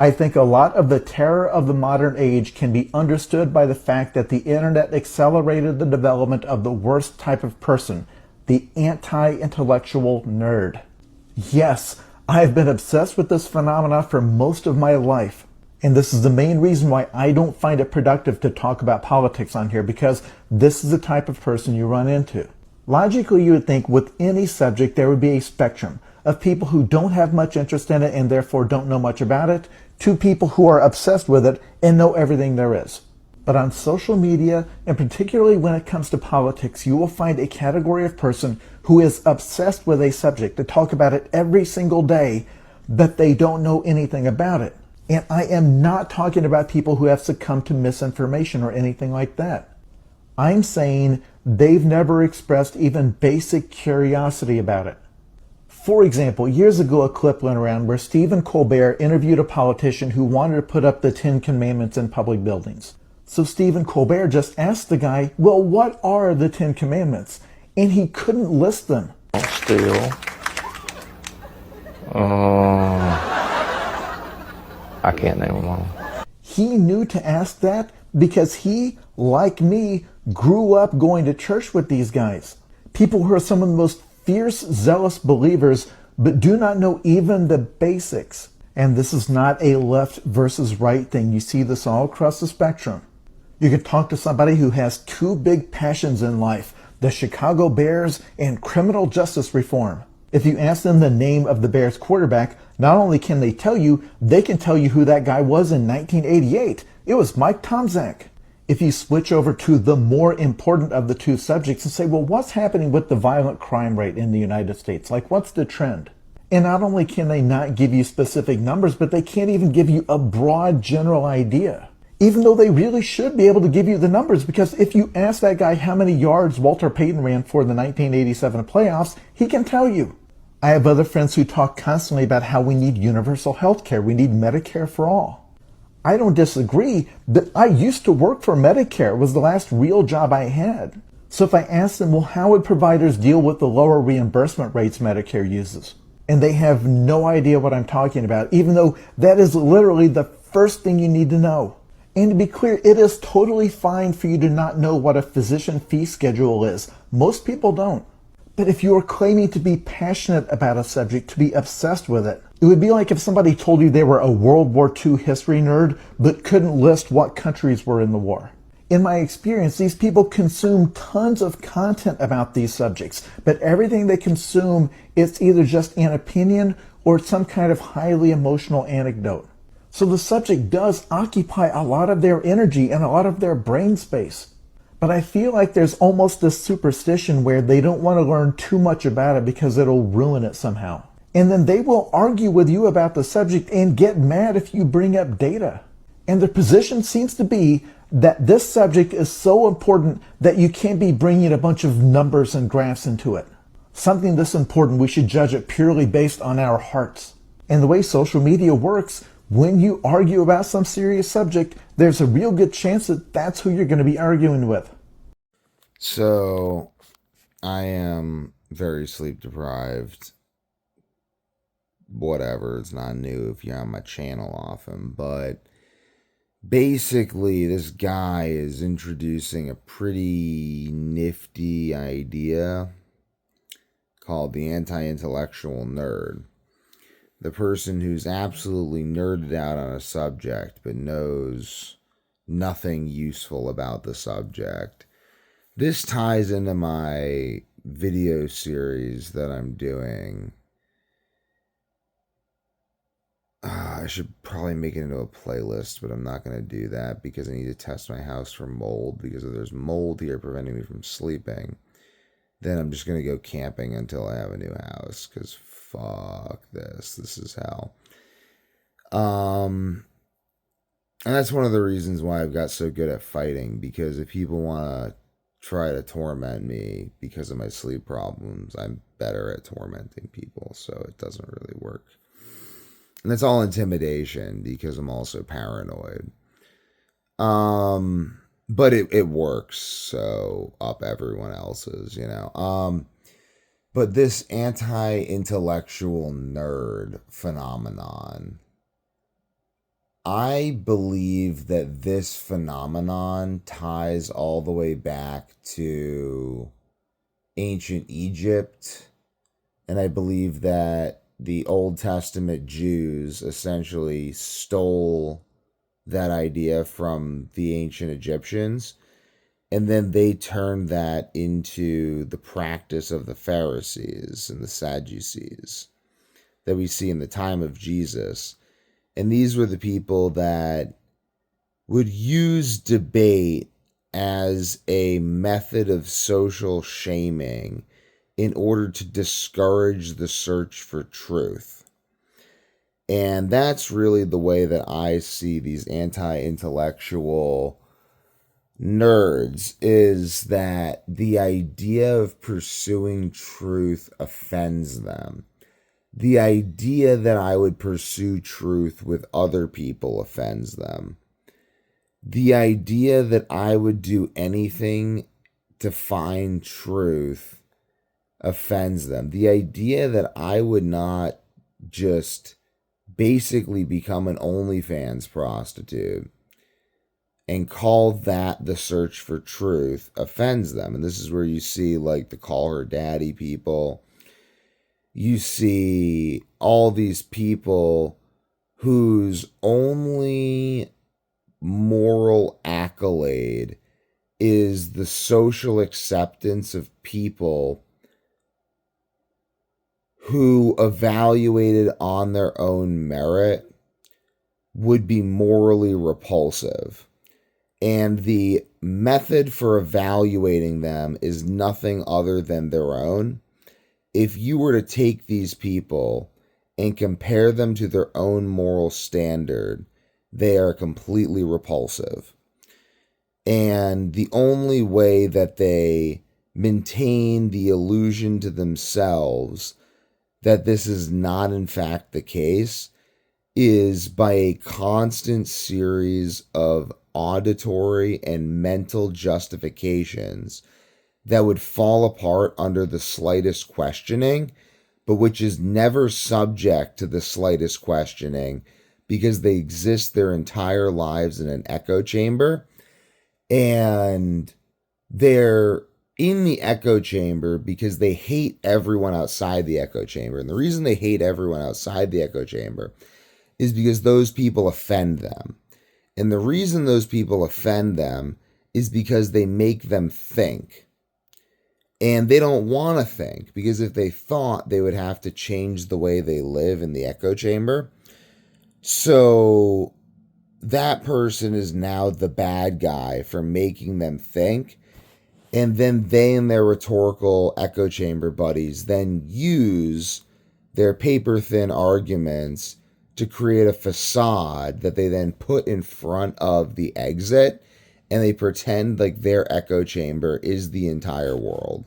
I think a lot of the terror of the modern age can be understood by the fact that the internet accelerated the development of the worst type of person, the anti-intellectual nerd. Yes, I have been obsessed with this phenomena for most of my life. And this is the main reason why I don't find it productive to talk about politics on here, because this is the type of person you run into. Logically, you would think with any subject there would be a spectrum of people who don't have much interest in it and therefore don't know much about it, to people who are obsessed with it and know everything there is. But on social media, and particularly when it comes to politics, you will find a category of person who is obsessed with a subject. They talk about it every single day, but they don't know anything about it. And I am not talking about people who have succumbed to misinformation or anything like that. I'm saying they've never expressed even basic curiosity about it. For example, years ago a clip went around where Stephen Colbert interviewed a politician who wanted to put up the Ten Commandments in public buildings. So Stephen Colbert just asked the guy, well, what are the Ten Commandments? And he couldn't list them. Steal. I can't name them all. He knew to ask that because he, like me, grew up going to church with these guys. People who are some of the most fierce, zealous believers, but do not know even the basics. And this is not a left versus right thing. You see this all across the spectrum. You could talk to somebody who has two big passions in life, the Chicago Bears and criminal justice reform. If you ask them the name of the Bears quarterback, not only can they tell you, they can tell you who that guy was in 1988. It was Mike Tomczak. If you switch over to the more important of the two subjects and say, well, what's happening with the violent crime rate in the United States? Like, what's the trend? And not only can they not give you specific numbers, but they can't even give you a broad general idea. Even though they really should be able to give you the numbers, because if you ask that guy how many yards Walter Payton ran for the 1987 playoffs, he can tell you. I have other friends who talk constantly about how we need universal health care. We need Medicare for all. I don't disagree, but I used to work for Medicare. It was the last real job I had. So if I ask them, well, how would providers deal with the lower reimbursement rates Medicare uses? And they have no idea what I'm talking about, even though that is literally the first thing you need to know. And to be clear, it is totally fine for you to not know what a physician fee schedule is. Most people don't. But if you are claiming to be passionate about a subject, to be obsessed with it, it would be like if somebody told you they were a World War II history nerd, but couldn't list what countries were in the war. In my experience, these people consume tons of content about these subjects, but everything they consume is either just an opinion or some kind of highly emotional anecdote. So the subject does occupy a lot of their energy and a lot of their brain space. But I feel like there's almost this superstition where they don't want to learn too much about it because it'll ruin it somehow. And then they will argue with you about the subject and get mad if you bring up data. And their position seems to be that this subject is so important that you can't be bringing a bunch of numbers and graphs into it. Something this important, we should judge it purely based on our hearts. And the way social media works, when you argue about some serious subject, there's a real good chance that that's who you're going to be arguing with. So, I am very sleep deprived. Whatever, it's not new if you're on my channel often, but basically this guy is introducing a pretty nifty idea called the anti-intellectual nerd. The person who's absolutely nerded out on a subject but knows nothing useful about the subject. This ties into my video series that I'm doing. I should probably make it into a playlist, but I'm not going to do that because I need to test my house for mold, because if there's mold here preventing me from sleeping, then I'm just going to go camping until I have a new house, because fuck this. This is hell. And that's one of the reasons why I've got so good at fighting, because if people want to try to torment me because of my sleep problems, I'm better at tormenting people, so it doesn't really work. And it's all intimidation because I'm also paranoid. But it works, so up everyone else's, you know. But this anti-intellectual nerd phenomenon I believe that this phenomenon ties all the way back to ancient Egypt, and I believe that the Old Testament Jews essentially stole that idea from the ancient Egyptians, and then they turned that into the practice of the Pharisees and the Sadducees that we see in the time of Jesus. And these were the people that would use debate as a method of social shaming in order to discourage the search for truth. And that's really the way that I see these anti-intellectual nerds, is that the idea of pursuing truth offends them. The idea that I would pursue truth with other people offends them. The idea that I would do anything to find truth offends them. The idea that I would not just basically become an OnlyFans prostitute and call that the search for truth offends them. And this is where you see like the call her daddy people. You see all these people whose only moral accolade is the social acceptance of people who, evaluated on their own merit, would be morally repulsive. And the method for evaluating them is nothing other than their own. If you were to take these people and compare them to their own moral standard, they are completely repulsive. And the only way that they maintain the illusion to themselves that this is not in fact the case is by a constant series of auditory and mental justifications that would fall apart under the slightest questioning, but which is never subject to the slightest questioning because they exist their entire lives in an echo chamber. And they're in the echo chamber because they hate everyone outside the echo chamber. And the reason they hate everyone outside the echo chamber is because those people offend them. And the reason those people offend them is because they make them think. And they don't want to think, because if they thought, they would have to change the way they live in the echo chamber. So that person is now the bad guy for making them think. And then they and their rhetorical echo chamber buddies then use their paper-thin arguments to create a facade that they then put in front of the exit, and they pretend like their echo chamber is the entire world.